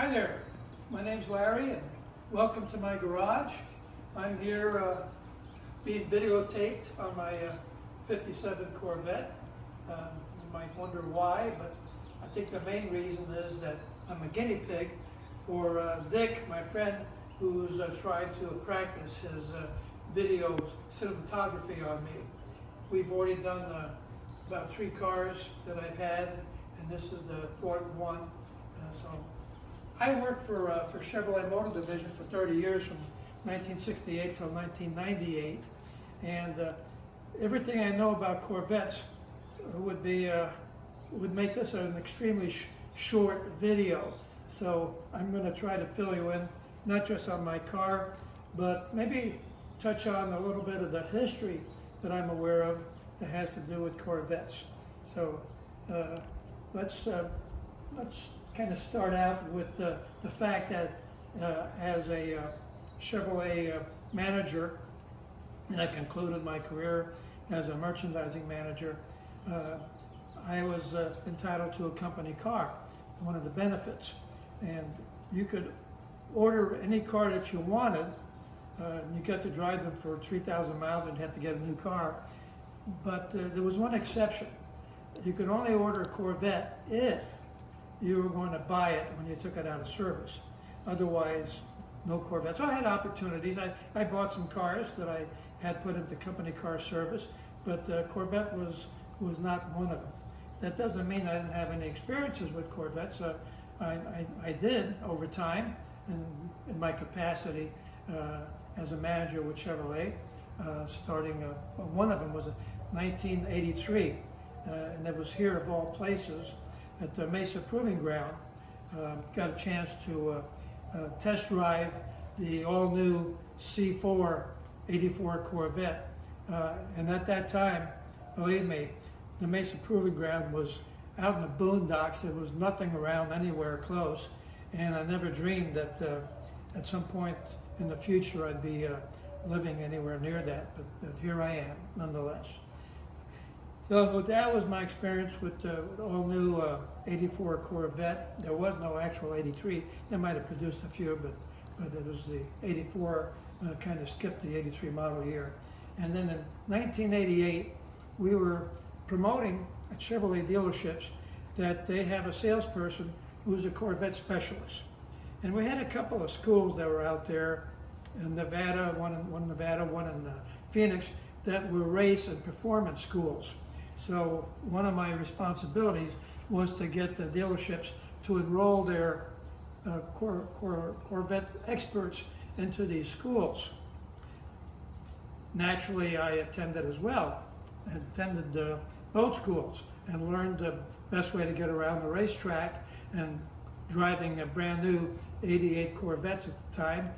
Hi there, my name's Larry and welcome to my garage. I'm here being videotaped on my 57 Corvette. You might wonder why, but I think the main reason is that I'm a guinea pig for Dick, my friend, who's trying to practice his video cinematography on me. We've already done about 3 cars that I've had, and this is the fourth one. So I worked for Chevrolet Motor Division for 30 years, from 1968 till 1998, and everything I know about Corvettes would make this an extremely short video. So I'm going to try to fill you in, not just on my car, but maybe touch on a little bit of the history that I'm aware of that has to do with Corvettes. So let's kind of start out with the fact that as a Chevrolet manager, and I concluded my career as a merchandising manager, I was entitled to a company car, one of the benefits. And you could order any car that you wanted. You got to drive them for 3,000 miles and you have to get a new car. But there was one exception. You could only order a Corvette if you were going to buy it when you took it out of service. Otherwise, no Corvette. So I had opportunities. I bought some cars that I had put into company car service, but Corvette was not one of them. That doesn't mean I didn't have any experiences with Corvettes. I did over time in my capacity as a manager with Chevrolet, starting, one of them was in 1983, and it was here of all places at the Mesa Proving Ground. Got a chance to test drive the all-new C4 '84 Corvette, and at that time, believe me, the Mesa Proving Ground was out in the boondocks. There was nothing around anywhere close, and I never dreamed that at some point in the future I'd be living anywhere near that, but here I am nonetheless. So that was my experience with the all-new '84 Corvette. There was no actual '83. They might have produced a few, but it was the '84, kind of skipped the '83 model year. And then in 1988, we were promoting at Chevrolet dealerships that they have a salesperson who's a Corvette specialist. And we had a couple of schools that were out there in Nevada, one in Nevada, one in Phoenix, that were race and performance schools. So one of my responsibilities was to get the dealerships to enroll their Corvette experts into these schools. Naturally, I attended as well. I attended boat schools and learned the best way to get around the racetrack and driving a brand new '88 Corvettes at the time,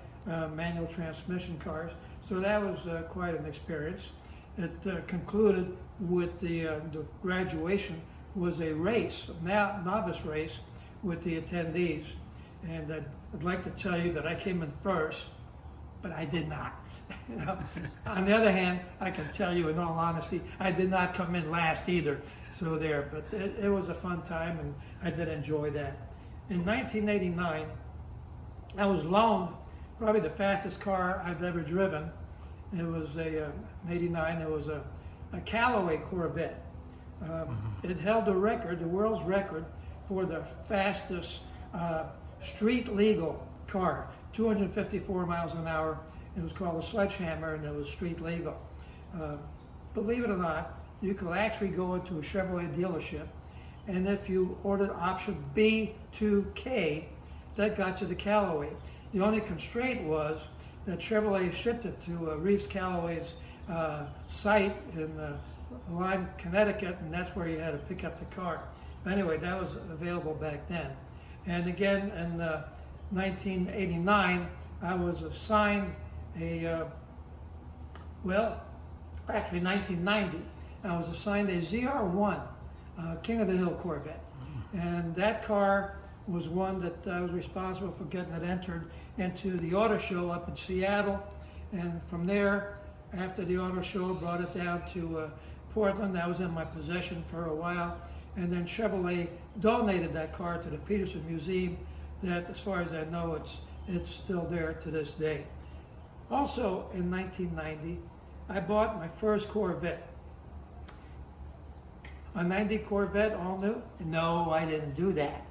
manual transmission cars. So that was quite an experience. It concluded with the graduation was a race, a novice race with the attendees. And I'd like to tell you that I came in first, but I did not. You know? On the other hand, I can tell you in all honesty, I did not come in last either. So there, but it was a fun time and I did enjoy that. In 1989, I was loaned probably the fastest car I've ever driven. It was in '89, it was a Callaway Corvette. It held the record, the world's record, for the fastest street legal car, 254 miles an hour. It was called a Sledgehammer and it was street legal. Believe it or not, you could actually go into a Chevrolet dealership, and if you ordered option B2K, that got you the Callaway. The only constraint was that Chevrolet shipped it to Reeves Callaway's site in Lyme, Connecticut, and that's where you had to pick up the car. But anyway, that was available back then. And again, in 1989, I was assigned actually 1990, I was assigned a ZR1 King of the Hill Corvette. And that car was one that I was responsible for getting it entered into the auto show up in Seattle. And from there, after the auto show, brought it down to Portland. That was in my possession for a while. And then Chevrolet donated that car to the Peterson Museum that, as far as I know, it's still there to this day. Also, in 1990, I bought my first Corvette. A 90 Corvette, all new? No, I didn't do that.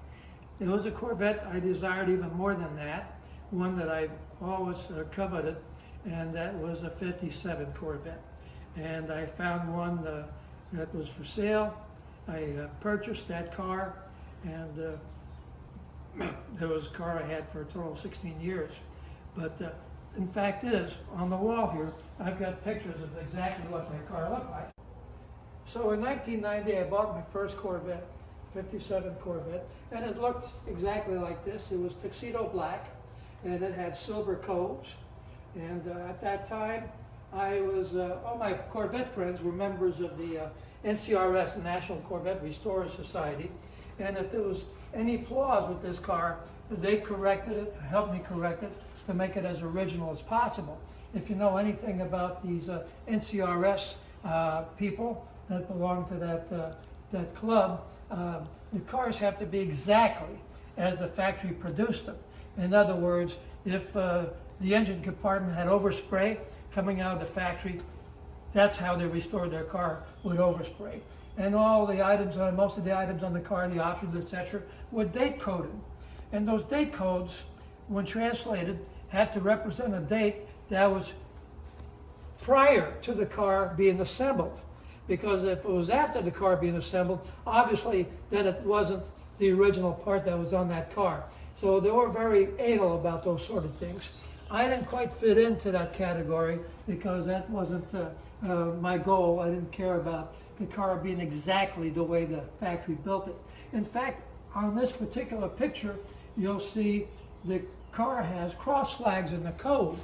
It was a Corvette I desired even more than that, one that I've always coveted, and that was a 57 Corvette. And I found one that was for sale. I purchased that car, and there was a car I had for a total of 16 years. But in fact is, on the wall here, I've got pictures of exactly what that car looked like. So in 1990, I bought my first Corvette, 57 Corvette, and it looked exactly like this. It was tuxedo black, and it had silver coves. And at that time, I was, all my Corvette friends were members of the NCRS, the National Corvette Restorer Society, and if there was any flaws with this car, they corrected it, helped me correct it, to make it as original as possible. If you know anything about these NCRS people that belong to that club, the cars have to be exactly as the factory produced them. In other words, if the engine compartment had overspray coming out of the factory, that's how they restored their car, with overspray. And all the items, most of the items on the car, the options, etc., were date coded. And those date codes, when translated, had to represent a date that was prior to the car being assembled. Because if it was after the car being assembled, obviously then it wasn't the original part that was on that car. So they were very anal about those sort of things. I didn't quite fit into that category because that wasn't my goal. I didn't care about the car being exactly the way the factory built it. In fact, on this particular picture, you'll see the car has cross flags in the code,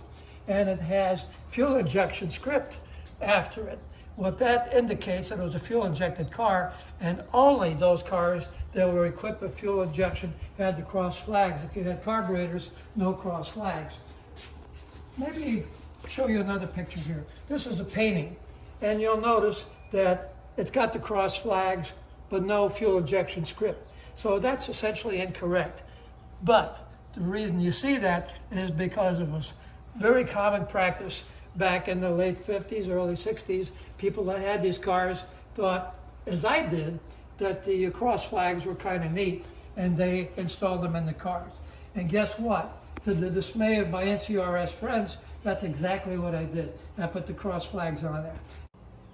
and it has fuel injection script after it. What that indicates that it was a fuel injected car, and only those cars that were equipped with fuel injection had the cross flags. If you had carburetors, no cross flags. Maybe show you another picture here. This is a painting, and you'll notice that it's got the cross flags, but no fuel injection script. So that's essentially incorrect. But the reason you see that is because it was very common practice back in the late 50s, early 60s. People that had these cars thought, as I did, that the cross flags were kind of neat, and they installed them in the cars. And guess what? To the dismay of my NCRS friends, that's exactly what I did. I put the cross flags on there.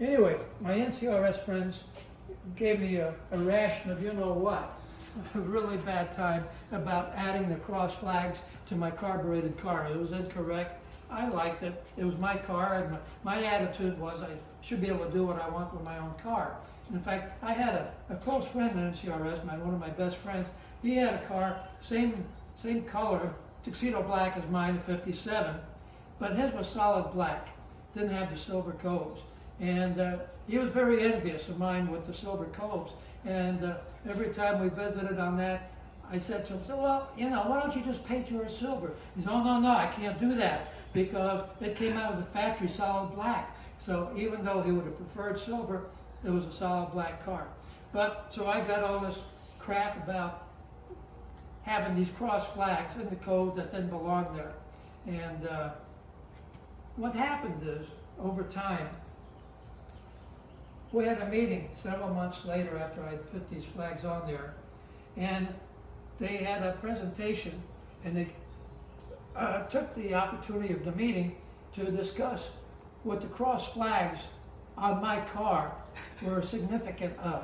Anyway, my NCRS friends gave me a ration of you know what, a really bad time about adding the cross flags to my carbureted car. It was incorrect. I liked it. It was my car, and my attitude was I should be able to do what I want with my own car. In fact, I had a close friend in NCRS, one of my best friends. He had a car, same color, tuxedo black as mine, a 57, but his was solid black, didn't have the silver coves. And he was very envious of mine with the silver coves. And every time we visited on that, I said to him, well, you know, why don't you just paint yours silver? He said, oh, no, I can't do that because it came out of the factory solid black. So even though he would have preferred silver, it was a solid black car. But so I got all this crap about having these cross flags in the code that didn't belong there. And what happened is, over time, we had a meeting several months later after I put these flags on there, and they had a presentation, and they took the opportunity of the meeting to discuss what the cross flags on my car were significant of.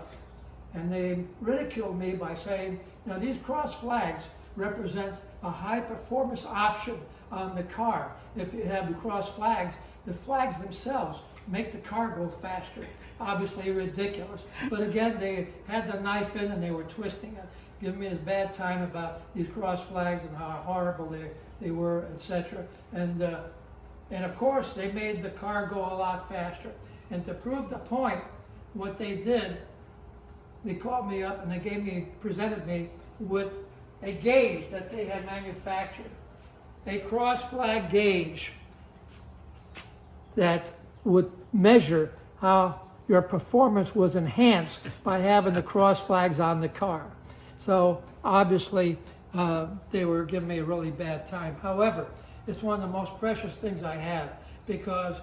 And they ridiculed me by saying, now these cross flags represent a high performance option on the car. If you have the cross flags, the flags themselves make the car go faster. Obviously ridiculous. But again, they had the knife in and they were twisting it, giving me a bad time about these cross flags and how horrible they were, etc. And of course, they made the car go a lot faster. And to prove the point, what they did, they called me up and they presented me with a gauge that they had manufactured, a cross flag gauge that would measure how your performance was enhanced by having the cross flags on the car. So obviously they were giving me a really bad time. However, it's one of the most precious things I have, because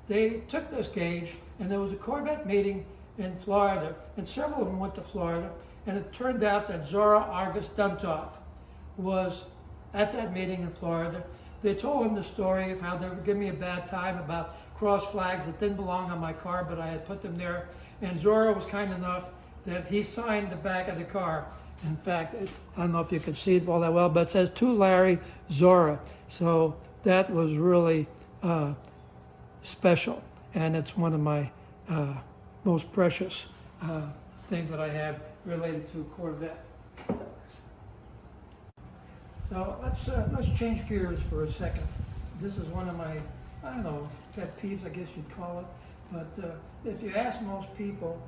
they took this gauge, and there was a Corvette meeting in Florida, and several of them went to Florida, and it turned out that Zora Argus Duntov was at that meeting in Florida. They told him the story of how they were giving me a bad time about cross flags that didn't belong on my car, but I had put them there. And Zora was kind enough that he signed the back of the car. In fact, I don't know if you can see it all that well, but it says, "To Larry, Zora." So that was really special, and it's one of my most precious things that I have related to Corvette. So let's change gears for a second. This is one of my, I don't know, pet peeves, I guess you'd call it. But if you ask most people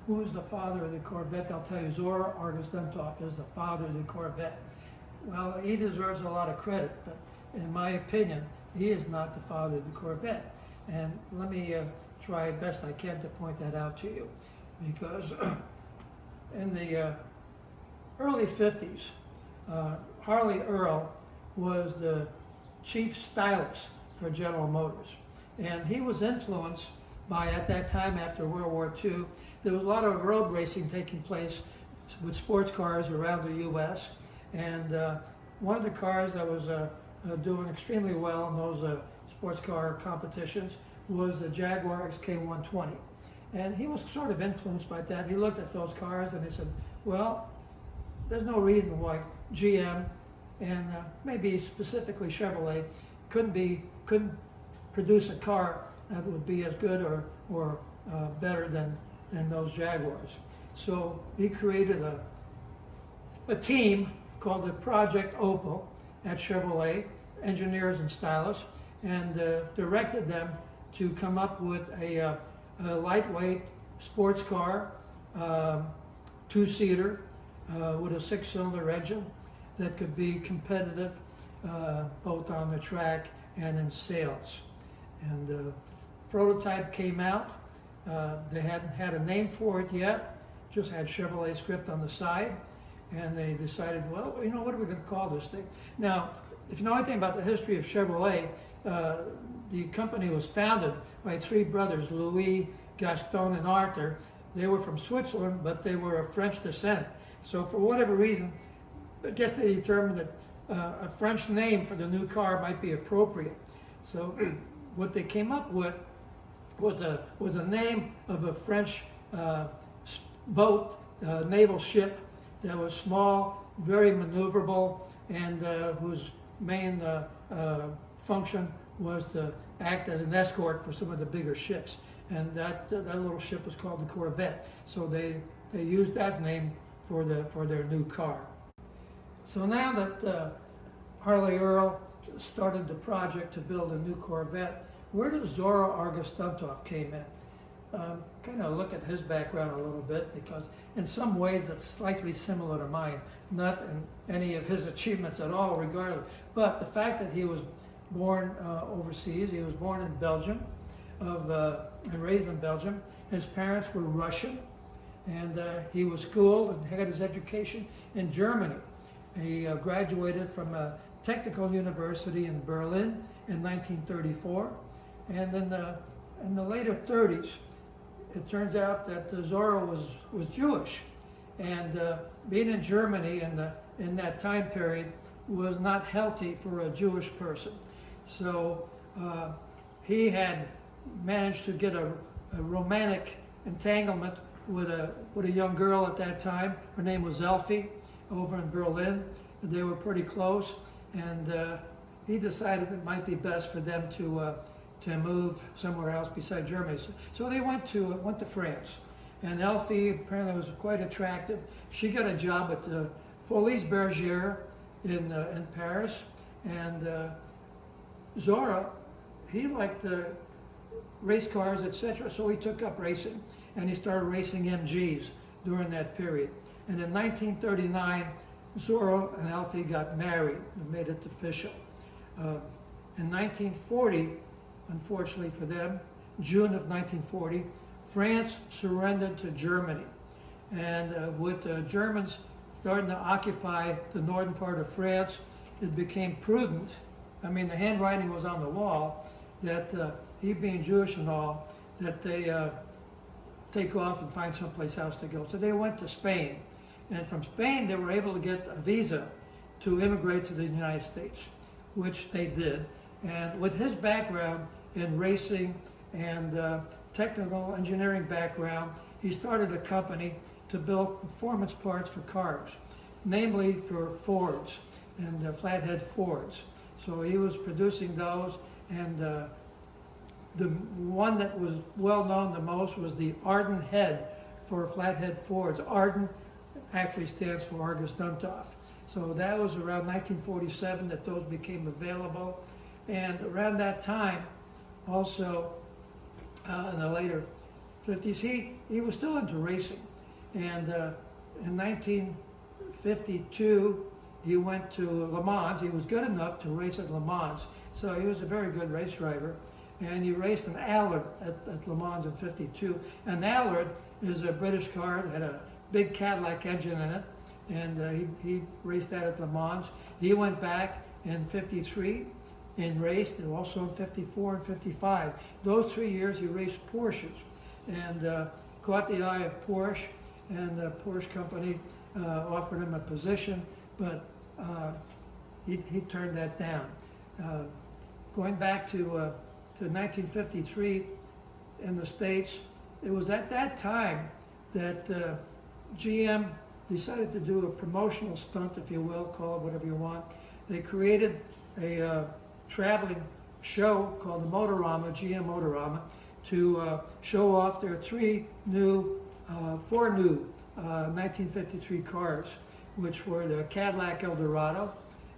who's the father of the Corvette, they'll tell you Zora Argus Duntov is the father of the Corvette. Well, he deserves a lot of credit, but in my opinion, he is not the father of the Corvette. And let me try best I can to point that out to you, because in the early 50s, Harley Earl was the chief stylist for General Motors. And he was influenced by, at that time after World War II, there was a lot of road racing taking place with sports cars around the U.S. And one of the cars that was doing extremely well in those sports car competitions was the Jaguar XK120. And he was sort of influenced by that. He looked at those cars and he said, well, there's no reason why GM and maybe specifically Chevrolet couldn't produce a car that would be as good or better than those Jaguars. So he created a team called the Project Opal at Chevrolet, engineers and stylists, and directed them to come up with a lightweight sports car, two-seater, with a 6-cylinder engine that could be competitive both on the track and in sales. And the prototype came out. They hadn't had a name for it yet, just had Chevrolet script on the side. And they decided, well, you know, what are we going to call this thing? Now, if you know anything about the history of Chevrolet, the company was founded by three brothers, Louis, Gaston, and Arthur. They were from Switzerland, but they were of French descent. So for whatever reason, I guess they determined that a French name for the new car might be appropriate. So what they came up with was a name of a French boat, naval ship that was small, very maneuverable, and whose main function was to act as an escort for some of the bigger ships. And that little ship was called the Corvette. So they used that name for their new car. So now that Harley Earl started the project to build a new Corvette, where does Zora Argus Duntov came in? Kind of look at his background a little bit, because in some ways it's slightly similar to mine, not in any of his achievements at all regardless, but the fact that he was born overseas. He was born in Belgium and raised in Belgium. His parents were Russian, and he was schooled and had his education in Germany. He graduated from a technical university in Berlin in 1934, and in the later 30s, it turns out that Zora was Jewish, and being in Germany in that time period was not healthy for a Jewish person. So he had managed to get a romantic entanglement with a young girl at that time. Her name was Elfie, over in Berlin. They were pretty close, and he decided it might be best for them to move somewhere else beside Germany. So they went to France, and Elfie apparently was quite attractive. She got a job at the Folies Bergère in Paris, and Zora, he liked race cars, etc. So he took up racing, and he started racing MGs during that period. And in 1939, Zora and Elfie got married and made it official. In 1940, unfortunately for them, June of 1940, France surrendered to Germany. And with the Germans starting to occupy the northern part of France, it became prudent. I mean, the handwriting was on the wall that he being Jewish and all, that they take off and find someplace else to go. So they went to Spain. And from Spain, they were able to get a visa to immigrate to the United States, which they did. And with his background in racing and technical engineering background, he started a company to build performance parts for cars, namely for Fords and flathead Fords. So he was producing those, and the one that was well known the most was the Arden head for flathead Fords. Arden actually stands for Argus Duntov. So that was around 1947 that those became available. And around that time, also in the later 50s, he was still into racing. And in 1952, he went to Le Mans. He was good enough to race at Le Mans. So he was a very good race driver. And he raced an Allard at Le Mans in 52. An Allard is a British car that had a big Cadillac engine in it. And he raced that at Le Mans. He went back in 53 and raced, and also in 54 and 55. Those 3 years he raced Porsches and caught the eye of Porsche, and the Porsche company offered him a position, but he turned that down. Going back to 1953 in the States, it was at that time that GM decided to do a promotional stunt, if you will, call it whatever you want. They created a traveling show called the Motorama, GM Motorama, to show off their four new 1953 cars, which were the Cadillac Eldorado,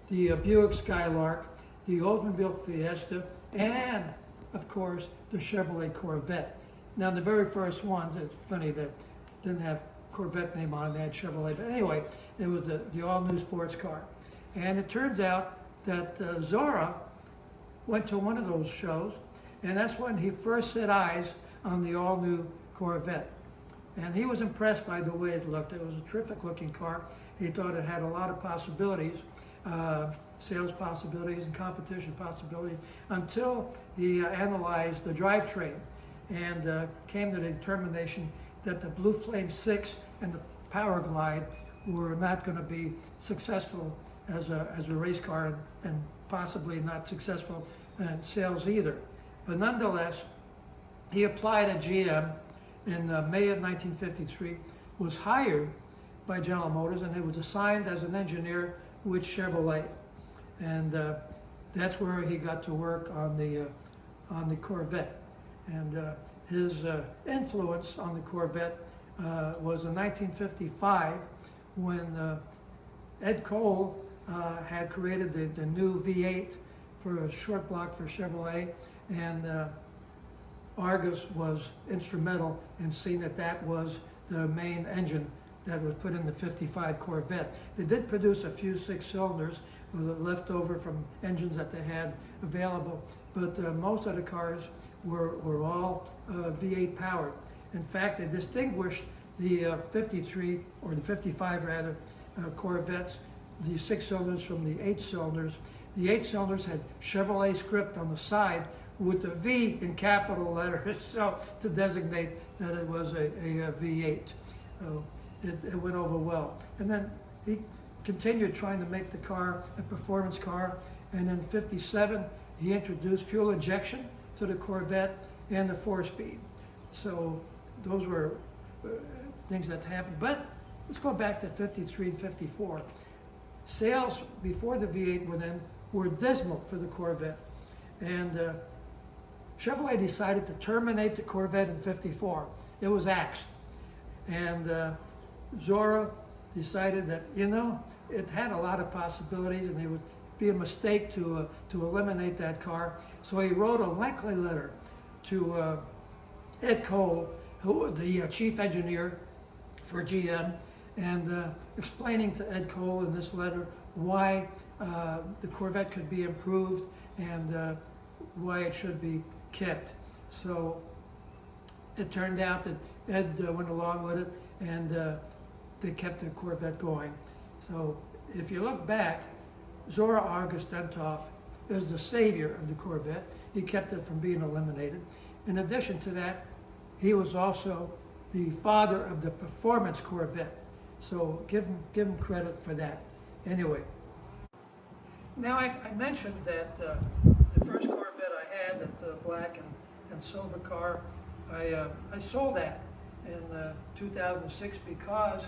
the Buick Skylark, the Oldsmobile Fiesta, and of course the Chevrolet Corvette. Now the very first one, it's funny that didn't have Corvette name on it, they had Chevrolet, but anyway, it was the all-new sports car. And it turns out that Zora went to one of those shows, and that's when he first set eyes on the all-new Corvette. And he was impressed by the way it looked. It was a terrific looking car. He thought it had a lot of possibilities, sales possibilities and competition possibilities, until he analyzed the drivetrain and came to the determination that the Blue Flame 6 and the Power Glide were not going to be successful as a race car, and possibly not successful in sales either. But nonetheless, he applied at GM in May of 1953, was hired by General Motors, and he was assigned as an engineer with Chevrolet. And that's where he got to work on the Corvette. And his influence on the Corvette was in 1955 when Ed Cole had created the new V8 for a short block for Chevrolet, and Argus was instrumental in seeing that was the main engine that was put in the 55 Corvette. They did produce a few 6-cylinders left over from engines that they had available, but most of the cars were all V8 powered. In fact, they distinguished the 53, or the 55 rather, Corvettes, the 6-cylinders from the 8-cylinders. The 8-cylinders had Chevrolet script on the side with the V in capital letters, so to designate that it was a V8. It went over well. And then he continued trying to make the car a performance car, and in 57 he introduced fuel injection to the Corvette and the 4-speed. So those were things that happened. But let's go back to 53 and 54. Sales before the V8 went in were dismal for the Corvette, and Chevrolet decided to terminate the Corvette in 54. It was axed, and Zora decided that, it had a lot of possibilities, and it would be a mistake to eliminate that car. So he wrote a lengthy letter to Ed Cole, who was the chief engineer for GM, and explaining to Ed Cole in this letter why the Corvette could be improved and why it should be kept. So it turned out that Ed went along with it, and they kept the Corvette going. So if you look back, Zora Augustentov is the savior of the Corvette. He kept it from being eliminated. In addition to that, he was also the father of the performance Corvette. So give him credit for that. Anyway, now I mentioned that the first Corvette I had, the black and silver car, I sold that in 2006 because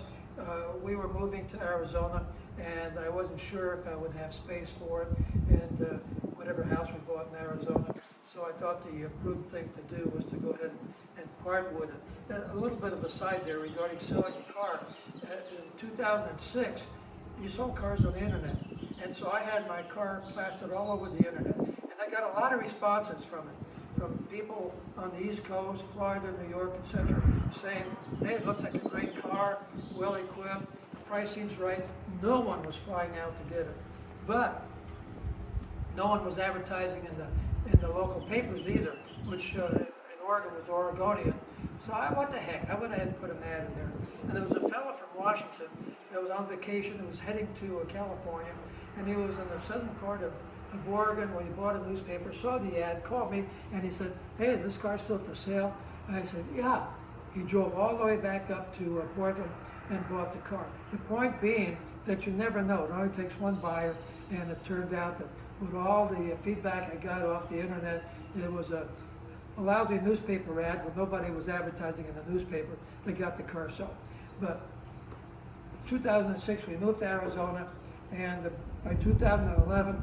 we were moving to Arizona and I wasn't sure if I would have space for it and whatever house we bought in Arizona. So I thought the prudent thing to do was to go ahead and part with it. A little bit of a side there regarding selling a car. In 2006, you sold cars on the internet. And so I had my car plastered all over the internet. And I got a lot of responses from it, from people on the East Coast, Florida, New York, etc., saying, hey, it looks like a great car, well equipped, the price seems right. No one was flying out to get it. But no one was advertising in the local papers either, which in Oregon was Oregonian. So what the heck, I went ahead and put an ad in there. And there was a fellow from Washington that was on vacation, who was heading to California, and he was in the southern part of Oregon when he bought a newspaper, saw the ad, called me, and he said, hey, is this car still for sale? And I said, yeah. He drove all the way back up to Portland and bought the car. The point being that you never know. It only takes one buyer, and it turned out that with all the feedback I got off the internet, it was a lousy newspaper ad where nobody was advertising in the newspaper. They got the car sold. But 2006, we moved to Arizona, and by 2011,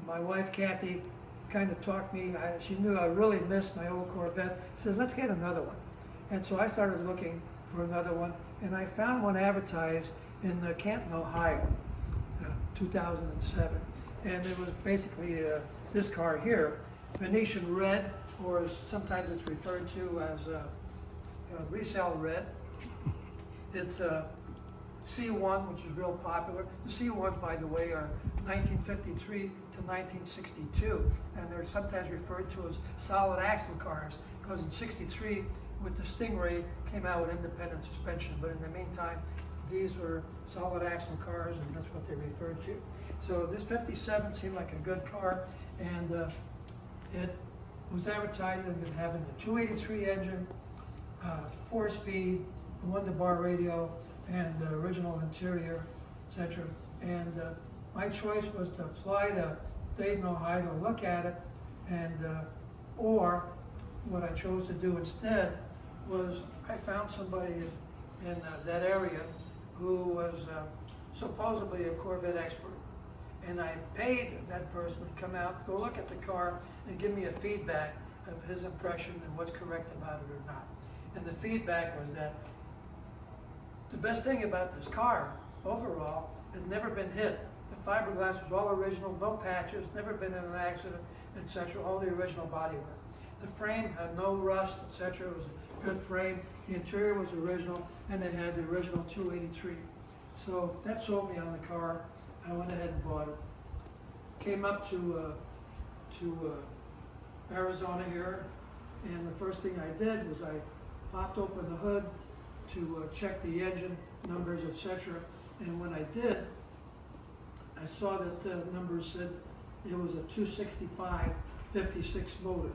my wife Kathy kind of talked me. She knew I really missed my old Corvette. Says, let's get another one. And so I started looking for another one, and I found one advertised in Canton, Ohio, 2007. And it was basically this car here, Venetian red, or as sometimes it's referred to as resale red. It's C1, which is real popular. The C1s, by the way, are 1953 to 1962, and they're sometimes referred to as solid axle cars, because in 63, with the Stingray, came out with independent suspension, but in the meantime, these were solid axle cars, and that's what they referred to. So this 57 seemed like a good car, and it was advertised as having the 283 engine, 4-speed, the one-to-bar radio, and the original interior, etc. And my choice was to fly to Dayton, Ohio to look at it, and or what I chose to do instead was I found somebody in that area who was supposedly a Corvette expert. And I paid that person to come out, go look at the car, and give me a feedback of his impression and what's correct about it or not. And the feedback was that the best thing about this car, overall, had never been hit. The fiberglass was all original, no patches, never been in an accident, etc., all the original bodywork. The frame had no rust, etc., it was a good frame. The interior was original, and it had the original 283. So that sold me on the car. I went ahead and bought it. Came up to Arizona here, and the first thing I did was I popped open the hood to check the engine numbers, etc. And when I did, I saw that the numbers said it was a 265 56 motor.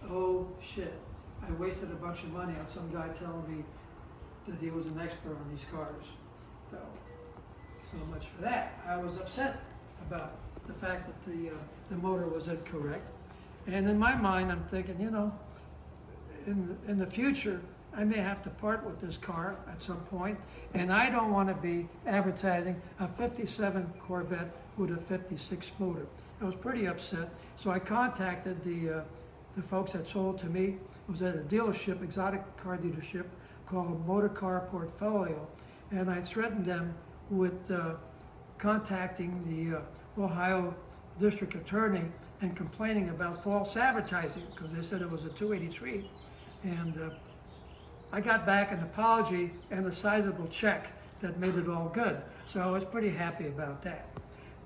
Oh shit. I wasted a bunch of money on some guy telling me that he was an expert on these cars. So much for that. I was upset about the fact that the motor was incorrect. And in my mind, I'm thinking, you know, in the future, I may have to part with this car at some point, and I don't want to be advertising a 57 Corvette with a 56 motor. I was pretty upset, so I contacted the folks that sold to me. It was at a dealership, exotic car dealership, called Motor Car Portfolio, and I threatened them with contacting the Ohio District Attorney and complaining about false advertising, because they said it was a 283. And I got back an apology and a sizable check that made it all good. So I was pretty happy about that.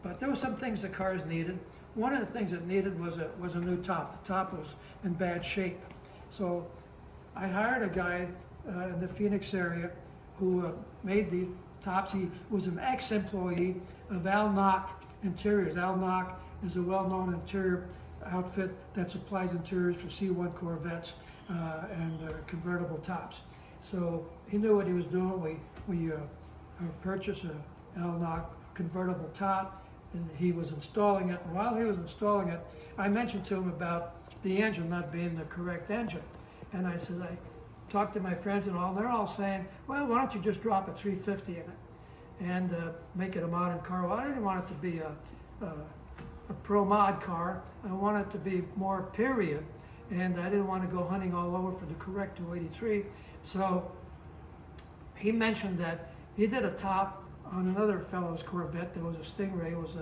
But there were some things the cars needed. One of the things it needed was a new top. The top was in bad shape. So I hired a guy in the Phoenix area who made tops. He was an ex-employee of Al Nock Interiors. Al Nock is a well-known interior outfit that supplies interiors for C1 Corvettes and convertible tops. So he knew what he was doing. We purchased a Al Nock convertible top, and he was installing it. And while he was installing it, I mentioned to him about the engine not being the correct engine. And I said, I talked to my friends and all, they're all saying, well, why don't you just drop a 350 in it and make it a modern car? Well, I didn't want it to be a pro mod car. I wanted it to be more period, and I didn't want to go hunting all over for the correct 283. So he mentioned that he did a top on another fellow's Corvette. There was a Stingray. It was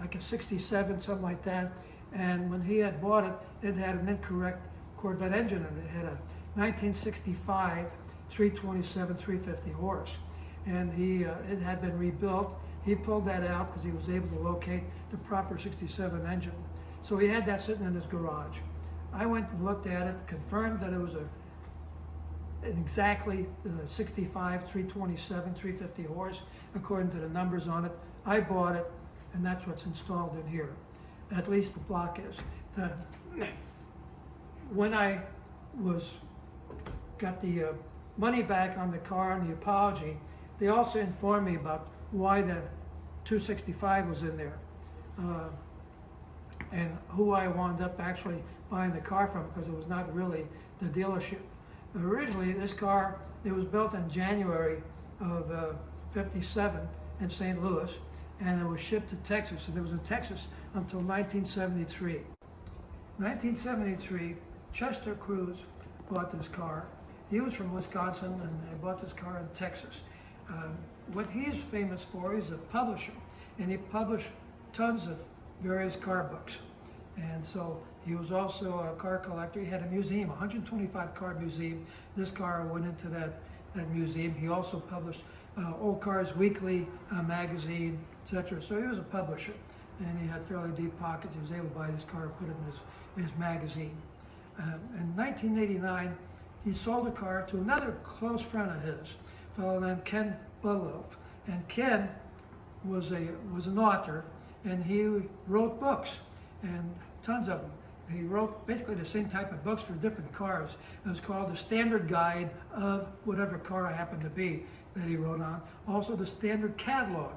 like a 67, something like that. And when he had bought it, it had an incorrect Corvette engine in it. It had a 1965 327 350 horse, and it had been rebuilt. He pulled that out because he was able to locate the proper 67 engine. So he had that sitting in his garage. I went and looked at it, confirmed that it was exactly 65 327 350 horse according to the numbers on it. I bought it, and that's what's installed in here. At least the block is. When I got the money back on the car and the apology, they also informed me about why the 265 was in there and who I wound up actually buying the car from, because it was not really the dealership. Originally, this car, it was built in January of 57 in St. Louis, and it was shipped to Texas, and it was in Texas until 1973. 1973, Chester Cruz bought this car. He was from Wisconsin, and he bought this car in Texas. What he's famous for, he's a publisher, and he published tons of various car books. And so he was also a car collector. He had a museum, 125 car museum. This car went into that museum. He also published Old Cars Weekly magazine, etc. So he was a publisher, and he had fairly deep pockets. He was able to buy this car and put it in his magazine. In 1989, he sold the car to another close friend of his, a fellow named Ken Budloff. And Ken was an author, and he wrote books, and tons of them. He wrote basically the same type of books for different cars. It was called the Standard Guide of whatever car it happened to be that he wrote on. Also the Standard Catalog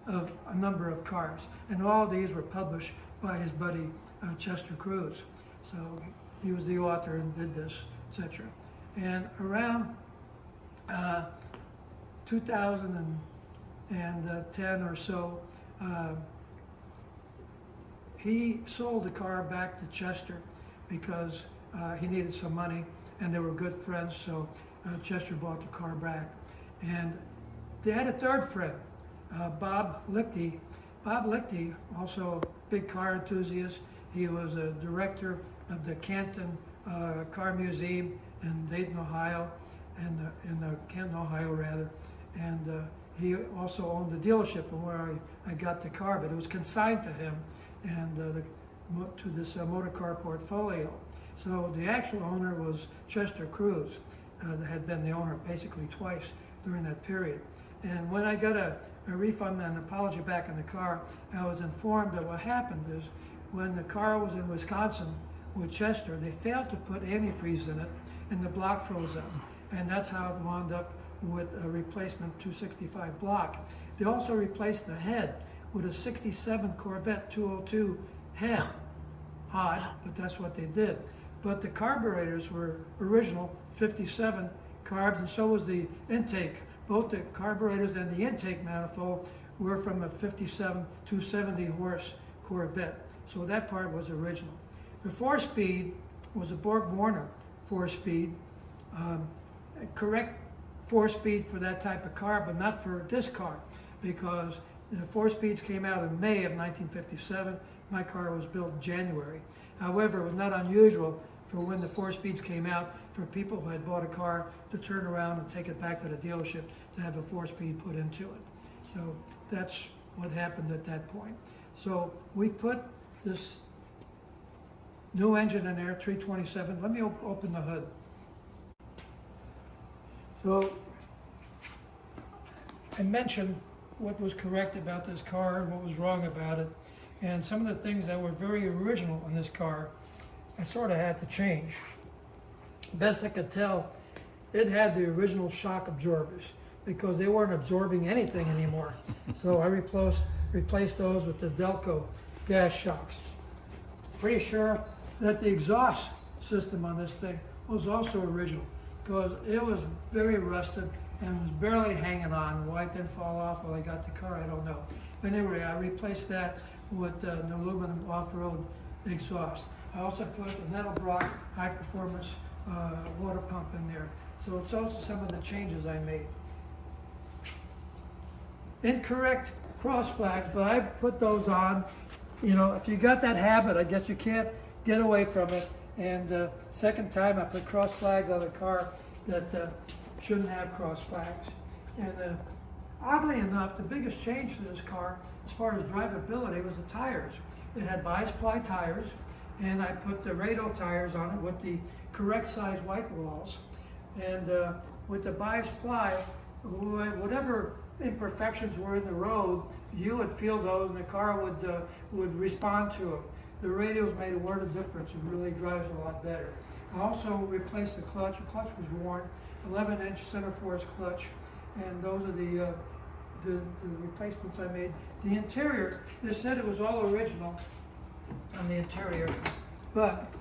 of a number of cars. And all of these were published by his buddy Chester Cruz. So he was the author and did this, etc. And around 2010 or so, he sold the car back to Chester because he needed some money, and they were good friends, so Chester bought the car back. And they had a third friend, Bob Lichty. Bob Lichty, also a big car enthusiast. He was a director of the Canton Car Museum in Dayton, Ohio, and in Canton, Ohio, rather. And he also owned the dealership where I got the car, but it was consigned to him and to this motor car portfolio. So the actual owner was Chester Cruz, that had been the owner basically twice during that period. And when I got a refund and an apology back in the car, I was informed that what happened is when the car was in Wisconsin with Chester, they failed to put antifreeze in it, and the block froze up. And that's how it wound up with a replacement 265 block. They also replaced the head with a 67 Corvette 202 head. Odd, but that's what they did. But the carburetors were original 57 carbs, and so was the intake. Both the carburetors and the intake manifold were from a 57 270 horse Corvette. So that part was original. The 4-speed was a Borg-Warner 4-speed, correct 4-speed for that type of car, but not for this car, because the 4-speeds came out in May of 1957. My car was built in January. However, it was not unusual for when the 4-speeds came out for people who had bought a car to turn around and take it back to the dealership to have a 4-speed put into it. So that's what happened at that point. So we put this new engine in there, 327. Let me open the hood. So I mentioned what was correct about this car and what was wrong about it. And some of the things that were very original in this car, I sort of had to change. Best I could tell, it had the original shock absorbers because they weren't absorbing anything anymore. So I replaced those with the Delco gas shocks. Pretty sure that the exhaust system on this thing was also original because it was very rusted and was barely hanging on. Why it didn't fall off while I got the car, I don't know. But anyway, I replaced that with an aluminum off-road exhaust. I also put a Nettelbrock high-performance water pump in there. So it's also some of the changes I made. Incorrect cross flags, but I put those on. You know, if you got that habit, I guess you can't get away from it. And second time I put cross flags on a car that shouldn't have cross flags. And oddly enough, the biggest change for this car, as far as drivability, was the tires. It had bias-ply tires, and I put the radial tires on it with the correct size white walls. And with the bias-ply, whatever imperfections were in the road, you would feel those, and the car would respond to them. The radials made a world of difference. It really drives a lot better. I also replaced the clutch. The clutch was worn, 11-inch center force clutch, and those are the replacements I made. The interior, they said it was all original on the interior, but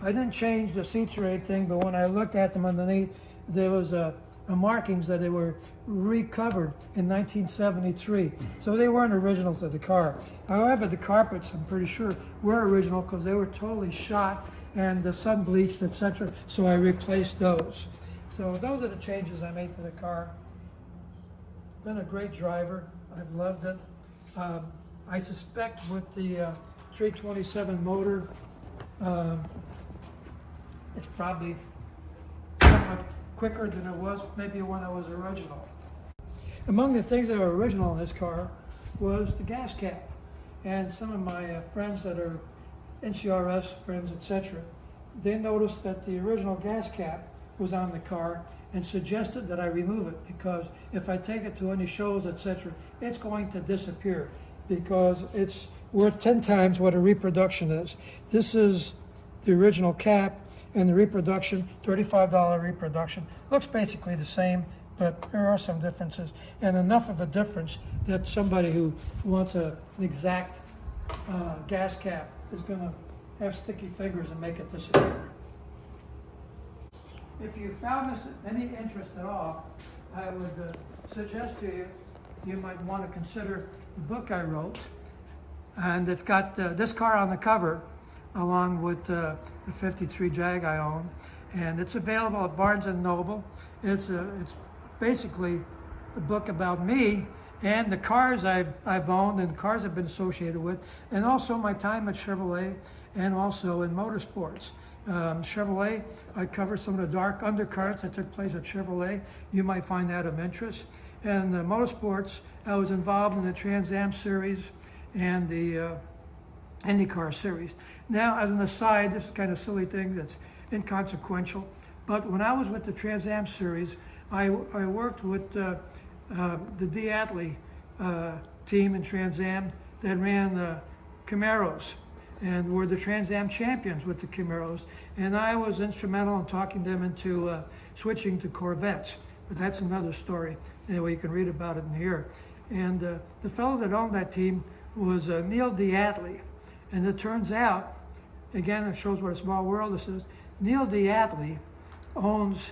I didn't change the seats or anything, but when I looked at them underneath, there was a markings that they were recovered in 1973. So they weren't original to the car. However, the carpets, I'm pretty sure, were original because they were totally shot and the sun bleached, etc. So I replaced those. So those are the changes I made to the car. Been a great driver. I've loved it. I suspect with the 327 motor, it's probably somewhat quicker than it was maybe when it was original. Among the things that were original in this car was the gas cap. And some of my friends that are NCRS friends, etc., they noticed that the original gas cap was on the car and suggested that I remove it because if I take it to any shows, etc., it's going to disappear because it's worth 10 times what a reproduction is. This is the original cap, and the reproduction, $35 reproduction, looks basically the same, but there are some differences, and enough of a difference that somebody who wants an exact gas cap is going to have sticky fingers and make it disappear. If you found this of any interest at all, I would suggest to you, you might want to consider the book I wrote, and it's got this car on the cover, along with the 53 Jag I own, and it's available at Barnes & Noble. It's basically a book about me and the cars I've owned and the cars I've been associated with, and also my time at Chevrolet and also in motorsports. Chevrolet, I cover some of the dark undercarts that took place at Chevrolet. You might find that of interest. And motorsports, I was involved in the Trans Am series and the IndyCar series. Now, as an aside, this is kind of a silly thing that's inconsequential, but when I was with the Trans Am series, I worked with the Diatley team in Trans Am that ran Camaros and were the Trans Am champions with the Camaros, and I was instrumental in talking them into switching to Corvettes, but that's another story. Anyway, you can read about it in here. And the fellow that owned that team was Neil Diatley. And it turns out, again, it shows what a small world this is, Neil Diatley owns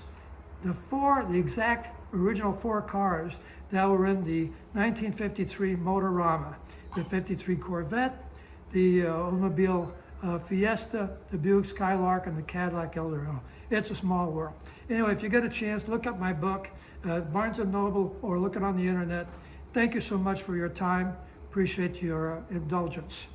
the exact original 4 cars that were in the 1953 Motorama. The 53 Corvette, the Oldsmobile Fiesta, the Buick Skylark, and the Cadillac Eldorado. It's a small world. Anyway, if you get a chance, look up my book, Barnes & Noble, or look it on the internet. Thank you so much for your time. Appreciate your indulgence.